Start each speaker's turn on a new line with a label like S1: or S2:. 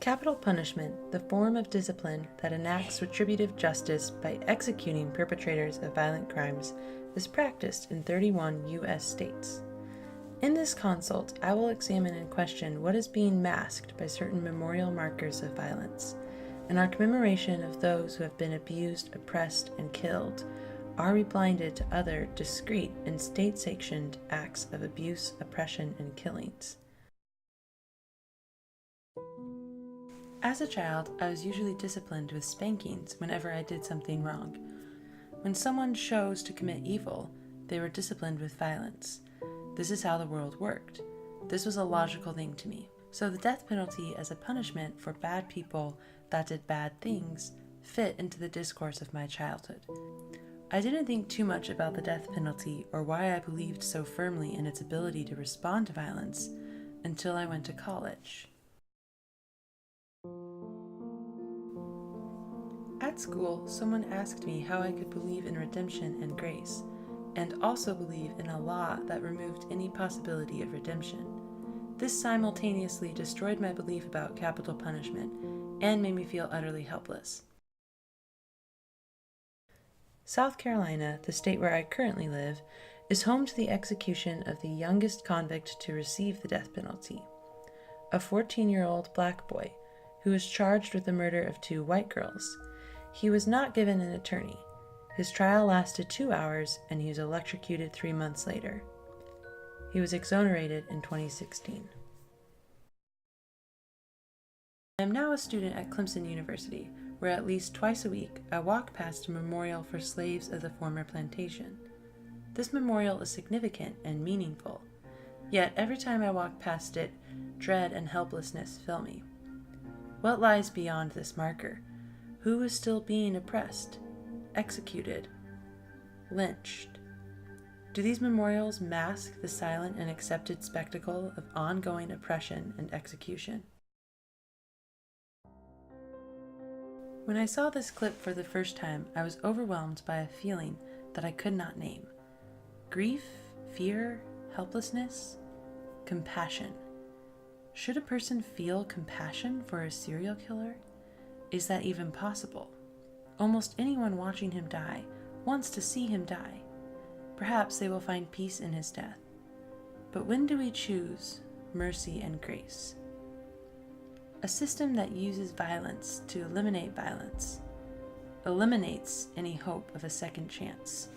S1: Capital punishment, the form of discipline that enacts retributive justice by executing perpetrators of violent crimes, is practiced in 31 U.S. states. In this consult, I will examine and question what is being masked by certain memorial markers of violence. In our commemoration of those who have been abused, oppressed, and killed, are we blinded to other discrete and state-sanctioned acts of abuse, oppression, and killings? As a child, I was usually disciplined with spankings whenever I did something wrong. When someone chose to commit evil, they were disciplined with violence. This is how the world worked. This was a logical thing to me. So the death penalty as a punishment for bad people that did bad things fit into the discourse of my childhood. I didn't think too much about the death penalty or why I believed so firmly in its ability to respond to violence until I went to college. At school, someone asked me how I could believe in redemption and grace, and also believe in a law that removed any possibility of redemption. This simultaneously destroyed my belief about capital punishment and made me feel utterly helpless. South Carolina, the state where I currently live, is home to the execution of the youngest convict to receive the death penalty, a 14-year-old black boy who was charged with the murder of 2 white girls. He was not given an attorney. His trial lasted 2 hours, and he was electrocuted 3 months later. He was exonerated in 2016. I am now a student at Clemson University, where at least twice a week I walk past a memorial for slaves of the former plantation. This memorial is significant and meaningful, yet every time I walk past it, dread and helplessness fill me. What lies beyond this marker? Who is still being oppressed, executed, lynched? Do these memorials mask the silent and accepted spectacle of ongoing oppression and execution? When I saw this clip for the first time, I was overwhelmed by a feeling that I could not name. Grief, fear, helplessness, compassion. Should a person feel compassion for a serial killer? Is that even possible? Almost anyone watching him die wants to see him die. Perhaps they will find peace in his death. But when do we choose mercy and grace? A system that uses violence to eliminate violence eliminates any hope of a second chance.